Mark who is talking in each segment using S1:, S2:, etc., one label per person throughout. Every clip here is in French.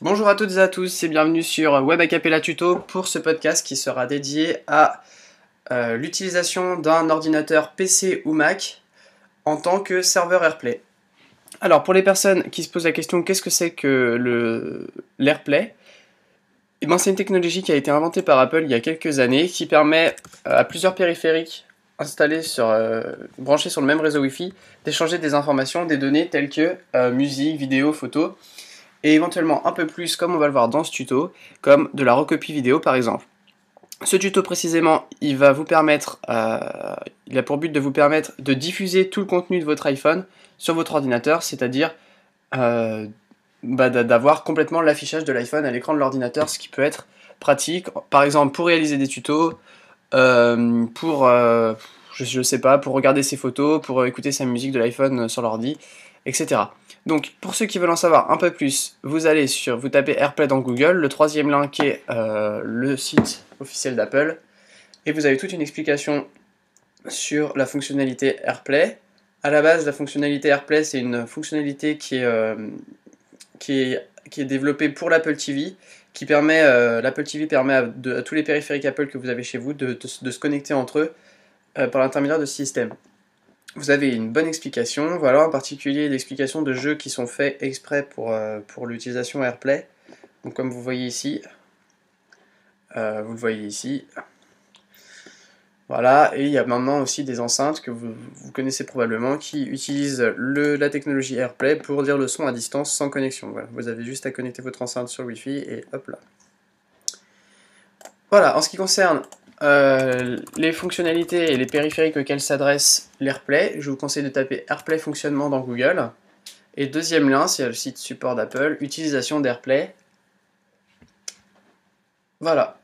S1: Bonjour à toutes et à tous et bienvenue sur Web Acapella Tuto pour ce podcast qui sera dédié à l'utilisation d'un ordinateur PC ou Mac en tant que serveur AirPlay. Alors pour les personnes qui se posent la question qu'est-ce que c'est que l'AirPlay, eh ben, c'est une technologie qui a été inventée par Apple il y a quelques années qui permet à plusieurs périphériques branchés sur le même réseau Wi-Fi d'échanger des informations, des données telles que musique, vidéo, photos et éventuellement un peu plus, comme on va le voir dans ce tuto, comme de la recopie vidéo par exemple. Ce tuto précisément, il a pour but de vous permettre de diffuser tout le contenu de votre iPhone sur votre ordinateur, c'est-à-dire d'avoir complètement l'affichage de l'iPhone à l'écran de l'ordinateur, ce qui peut être pratique, par exemple pour réaliser des tutos, je sais pas, pour regarder ses photos, pour écouter sa musique de l'iPhone sur l'ordi, etc. Donc, pour ceux qui veulent en savoir un peu plus, vous tapez AirPlay dans Google, le troisième lien qui est le site officiel d'Apple, et vous avez toute une explication sur la fonctionnalité AirPlay. À la base, la fonctionnalité AirPlay, c'est une fonctionnalité qui est développée pour l'Apple TV, l'Apple TV permet à tous les périphériques Apple que vous avez chez vous de se connecter entre eux par l'intermédiaire de ce système. Vous avez une bonne explication, voilà, en particulier l'explication de jeux qui sont faits exprès pour l'utilisation AirPlay. Donc comme vous voyez ici, vous le voyez ici. Voilà, et il y a maintenant aussi des enceintes que vous connaissez probablement qui utilisent la technologie AirPlay pour lire le son à distance sans connexion. Voilà, vous avez juste à connecter votre enceinte sur Wi-Fi et hop là. Voilà, en ce qui concerne les fonctionnalités et les périphériques auxquels s'adresse l'AirPlay, je vous conseille de taper AirPlay fonctionnement dans Google. Et deuxième lien, c'est le site support d'Apple, utilisation d'AirPlay. Voilà.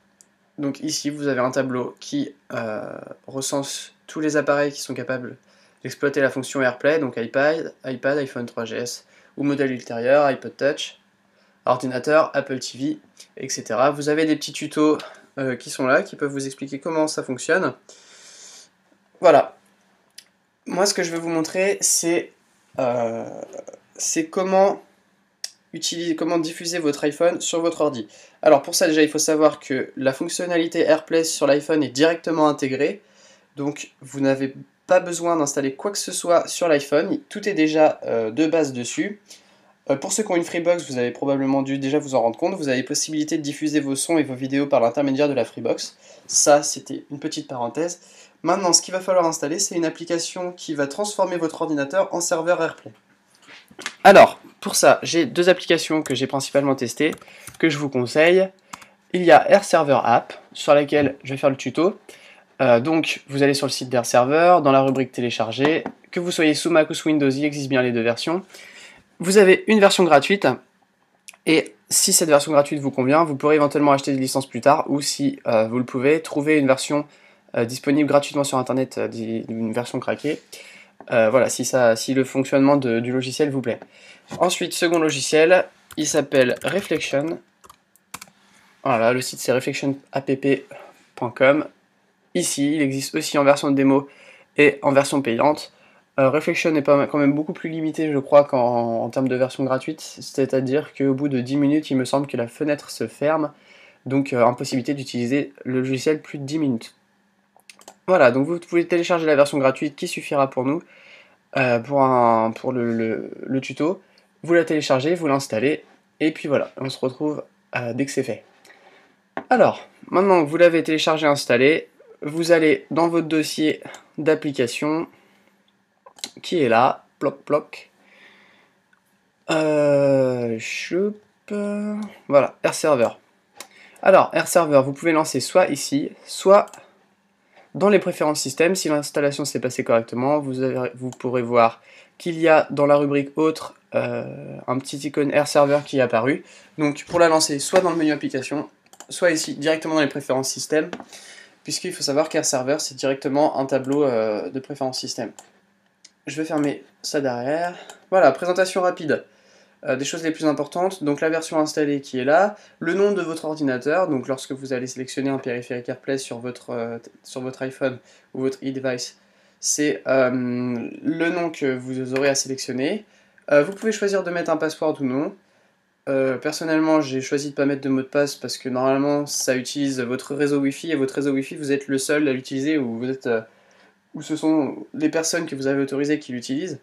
S1: Donc ici, vous avez un tableau qui recense tous les appareils qui sont capables d'exploiter la fonction AirPlay, donc iPad, iPhone 3GS, ou modèle ultérieur, iPod Touch, ordinateur, Apple TV, etc. Vous avez des petits tutos qui sont là, qui peuvent vous expliquer comment ça fonctionne. Voilà. Moi, ce que je vais vous montrer, c'est comment diffuser votre iPhone sur votre ordi. Alors pour ça déjà il faut savoir que la fonctionnalité AirPlay sur l'iPhone est directement intégrée, donc vous n'avez pas besoin d'installer quoi que ce soit sur l'iPhone, tout est déjà de base dessus. Pour ceux qui ont une Freebox, vous avez probablement dû déjà vous en rendre compte, vous avez possibilité de diffuser vos sons et vos vidéos par l'intermédiaire de la Freebox. Ça c'était une petite parenthèse. Maintenant ce qu'il va falloir installer, c'est une application qui va transformer votre ordinateur en serveur AirPlay. Alors, pour ça, j'ai deux applications que j'ai principalement testées, que je vous conseille. Il y a AirServer App, sur laquelle je vais faire le tuto. Donc, vous allez sur le site d'AirServer, dans la rubrique télécharger. Que vous soyez sous Mac ou sous Windows, il existe bien les deux versions. Vous avez une version gratuite, et si cette version gratuite vous convient, vous pourrez éventuellement acheter des licences plus tard, ou si vous le pouvez, trouver une version disponible gratuitement sur Internet, une version craquée. Voilà, si le fonctionnement du logiciel vous plaît. Ensuite, second logiciel, il s'appelle Reflection. Voilà, le site c'est reflectionapp.com. Ici, il existe aussi en version de démo et en version payante. Reflection est quand même beaucoup plus limité, je crois, en termes de version gratuite. C'est-à-dire qu'au bout de 10 minutes, il me semble que la fenêtre se ferme. Donc, impossibilité d'utiliser le logiciel plus de 10 minutes. Voilà, donc vous pouvez télécharger la version gratuite qui suffira pour nous. Pour le tuto, vous la téléchargez, vous l'installez, et puis voilà, on se retrouve dès que c'est fait. Alors, maintenant que vous l'avez téléchargé et installé, vous allez dans votre dossier d'application, qui est là, ploc ploc, voilà, AirServer. Alors, AirServer, vous pouvez lancer soit ici, soit dans les préférences système. Si l'installation s'est passée correctement, vous pourrez voir qu'il y a dans la rubrique autre un petit icône AirServer qui est apparu. Donc pour la lancer, soit dans le menu application, soit ici directement dans les préférences système, puisqu'il faut savoir qu'AirServer c'est directement un tableau de préférences système. Je vais fermer ça derrière. Voilà, présentation rapide. Des choses les plus importantes, donc la version installée qui est là, le nom de votre ordinateur, donc lorsque vous allez sélectionner un périphérique AirPlay sur votre iPhone ou votre e-device, c'est le nom que vous aurez à sélectionner. Vous pouvez choisir de mettre un password ou non. Personnellement, j'ai choisi de pas mettre de mot de passe parce que normalement, ça utilise votre réseau Wi-Fi et votre réseau Wi-Fi, vous êtes le seul à l'utiliser ou vous êtes, ou ce sont les personnes que vous avez autorisées qui l'utilisent.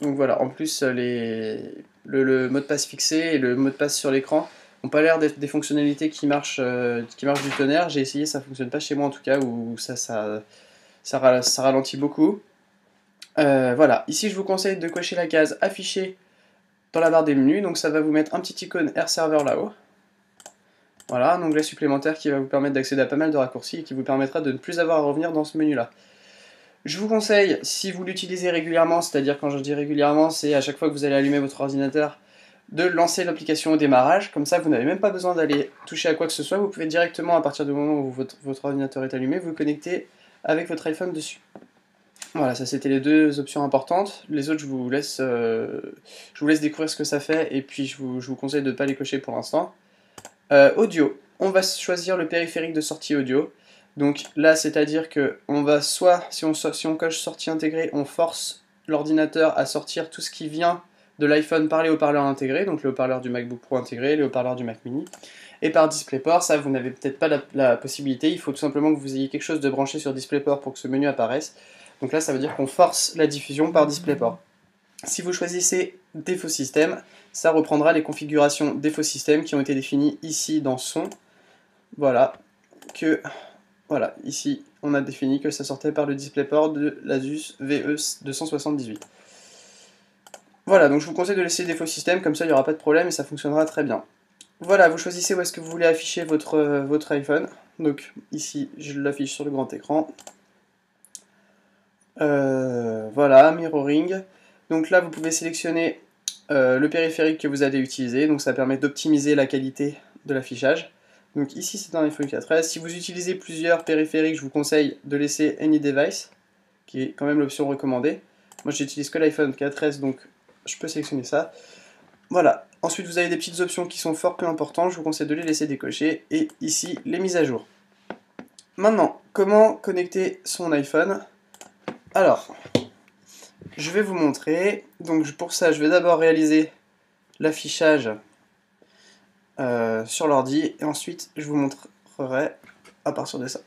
S1: Donc voilà, en plus, le mot de passe fixé et le mot de passe sur l'écran n'ont pas l'air d'être des fonctionnalités qui marchent du tonnerre. J'ai essayé, ça fonctionne pas chez moi en tout cas, où ça ralentit beaucoup. Voilà, ici je vous conseille de cocher la case affichée dans la barre des menus, donc ça va vous mettre un petit icône Air Server là-haut. Voilà, un onglet supplémentaire qui va vous permettre d'accéder à pas mal de raccourcis et qui vous permettra de ne plus avoir à revenir dans ce menu-là. Je vous conseille, si vous l'utilisez régulièrement, c'est-à-dire quand je dis régulièrement, c'est à chaque fois que vous allez allumer votre ordinateur, de lancer l'application au démarrage, comme ça vous n'avez même pas besoin d'aller toucher à quoi que ce soit, vous pouvez directement, à partir du moment où votre ordinateur est allumé, vous connecter avec votre iPhone dessus. Voilà, ça c'était les deux options importantes. Les autres, je vous laisse découvrir ce que ça fait, et puis je vous conseille de ne pas les cocher pour l'instant. Audio, on va choisir le périphérique de sortie audio. Donc là, c'est-à-dire que on va soit, si on coche sortie intégrée, on force l'ordinateur à sortir tout ce qui vient de l'iPhone par les haut-parleurs intégrés, donc les haut-parleurs du MacBook Pro intégrés, les haut-parleurs du Mac Mini. Et par DisplayPort, ça vous n'avez peut-être pas la possibilité, il faut tout simplement que vous ayez quelque chose de branché sur DisplayPort pour que ce menu apparaisse. Donc là, ça veut dire qu'on force la diffusion par DisplayPort. Si vous choisissez défaut système, ça reprendra les configurations défaut système qui ont été définies ici dans son. Voilà, ici on a défini que ça sortait par le DisplayPort de l'Asus VE278. Voilà, donc je vous conseille de laisser défaut système, comme ça il n'y aura pas de problème et ça fonctionnera très bien. Voilà, vous choisissez où est-ce que vous voulez afficher votre iPhone. Donc ici, je l'affiche sur le grand écran. Voilà, mirroring. Donc là, vous pouvez sélectionner le périphérique que vous allez utiliser. Donc ça permet d'optimiser la qualité de l'affichage. Donc ici, c'est un iPhone 4S. Si vous utilisez plusieurs périphériques, je vous conseille de laisser Any Device, qui est quand même l'option recommandée. Moi, j'utilise que l'iPhone 4S, donc je peux sélectionner ça. Voilà. Ensuite, vous avez des petites options qui sont fort peu importantes. Je vous conseille de les laisser décocher. Et ici, les mises à jour. Maintenant, comment connecter son iPhone? Alors, je vais vous montrer. Donc pour ça, je vais d'abord réaliser l'affichage sur l'ordi et ensuite je vous montrerai à partir de ça.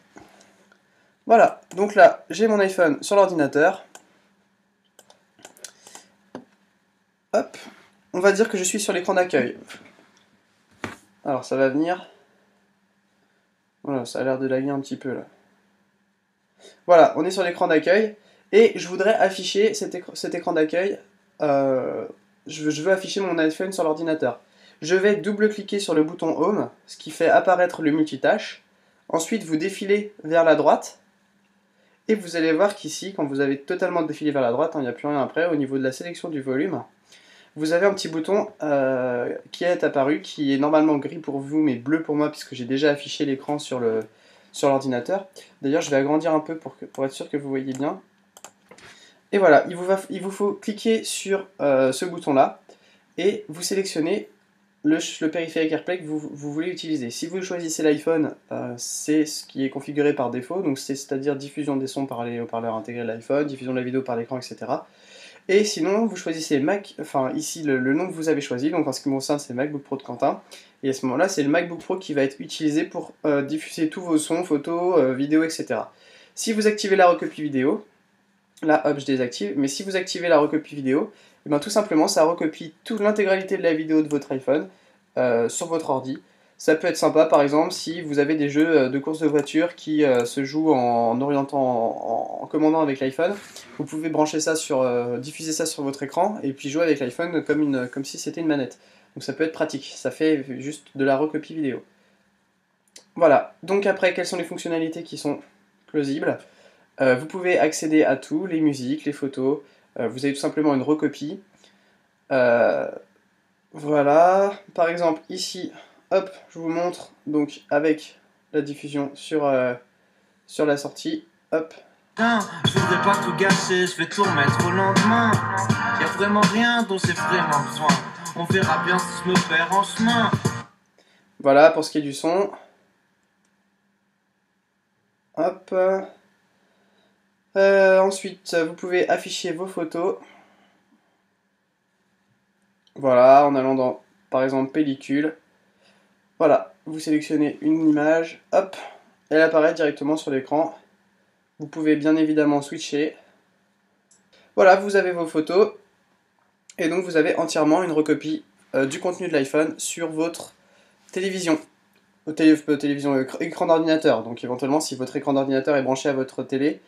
S1: Voilà, donc là, j'ai mon iPhone sur l'ordinateur. Hop, on va dire que je suis sur l'écran d'accueil. Alors ça va venir. Voilà, ça a l'air de laguer un petit peu là. Voilà, on est sur l'écran d'accueil. Et je voudrais afficher cet écran d'accueil. Je veux afficher mon iPhone sur l'ordinateur. Je vais double-cliquer sur le bouton Home, ce qui fait apparaître le multitâche. Ensuite, vous défilez vers la droite. Et vous allez voir qu'ici, quand vous avez totalement défilé vers la droite, il n'y a plus rien après, au niveau de la sélection du volume, vous avez un petit bouton qui est apparu, qui est normalement gris pour vous, mais bleu pour moi, puisque j'ai déjà affiché l'écran sur l'ordinateur. D'ailleurs, je vais agrandir un peu pour être sûr que vous voyez bien. Et voilà, il vous faut cliquer sur ce bouton-là et vous sélectionnez le périphérique AirPlay que vous voulez utiliser. Si vous choisissez l'iPhone, c'est ce qui est configuré par défaut, donc c'est-à-dire diffusion des sons par les haut-parleurs intégrés de l'iPhone, diffusion de la vidéo par l'écran, etc. Et sinon, vous choisissez Mac, enfin ici le nom que vous avez choisi, donc en ce qui me concerne c'est MacBook Pro de Quentin, et à ce moment-là c'est le MacBook Pro qui va être utilisé pour diffuser tous vos sons, photos, vidéos, etc. Si vous activez la recopie vidéo, là, hop, je désactive. Mais si vous activez la recopie vidéo, et bien tout simplement, ça recopie toute l'intégralité de la vidéo de votre iPhone sur votre ordi. Ça peut être sympa, par exemple, si vous avez des jeux de course de voiture qui se jouent en orientant, en commandant avec l'iPhone. Vous pouvez brancher ça diffuser ça sur votre écran et puis jouer avec l'iPhone comme si c'était une manette. Donc ça peut être pratique. Ça fait juste de la recopie vidéo. Voilà. Donc après, quelles sont les fonctionnalités qui sont plausibles? Vous pouvez accéder à tout, les musiques, les photos, vous avez tout simplement une recopie. Voilà, par exemple ici, hop, je vous montre, donc avec la diffusion sur la sortie, hop.
S2: Je voudrais pas tout gâcher, je vais tout remettre au lendemain. Y'a vraiment rien dont j'ai vraiment besoin. On verra bien si je me perds en chemin.
S1: Voilà pour ce qui est du son. Hop. Ensuite, vous pouvez afficher vos photos. Voilà, en allant dans par exemple pellicule. Voilà, vous sélectionnez une image, hop, elle apparaît directement sur l'écran. Vous pouvez bien évidemment switcher. Voilà, vous avez vos photos, et donc vous avez entièrement une recopie du contenu de l'iPhone sur votre télévision. Écran d'ordinateur. Donc éventuellement, si votre écran d'ordinateur est branché à votre télé,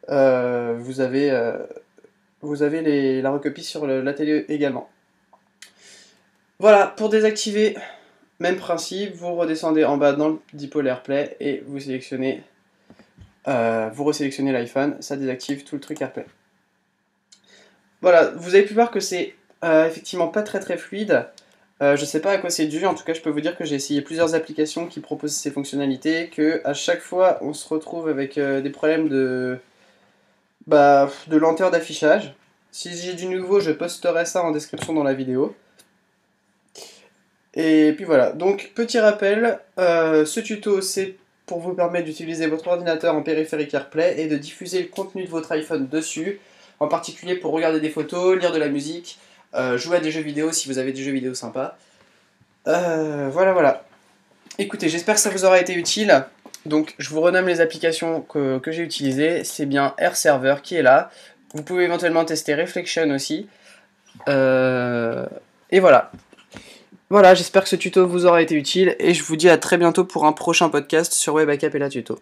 S1: vous avez la recopie sur la télé également. Voilà, pour désactiver, même principe, vous redescendez en bas dans le dipôle AirPlay et vous sélectionnez, vous resélectionnez l'iPhone, ça désactive tout le truc AirPlay. Voilà, vous avez pu voir que c'est effectivement pas très très fluide. Je sais pas à quoi c'est dû, en tout cas je peux vous dire que j'ai essayé plusieurs applications qui proposent ces fonctionnalités, que à chaque fois on se retrouve avec des problèmes de lenteur d'affichage. Si j'ai du nouveau, je posterai ça en description dans la vidéo. Et puis voilà, donc petit rappel, ce tuto c'est pour vous permettre d'utiliser votre ordinateur en périphérique AirPlay et de diffuser le contenu de votre iPhone dessus, en particulier pour regarder des photos, lire de la musique, jouer à des jeux vidéo si vous avez des jeux vidéo sympas. Voilà. Écoutez, j'espère que ça vous aura été utile. Donc je vous renomme les applications que j'ai utilisées. C'est bien AirServer qui est là. Vous pouvez éventuellement tester Reflection aussi. Et voilà. Voilà, j'espère que ce tuto vous aura été utile et je vous dis à très bientôt pour un prochain podcast sur Web Backup et la tuto.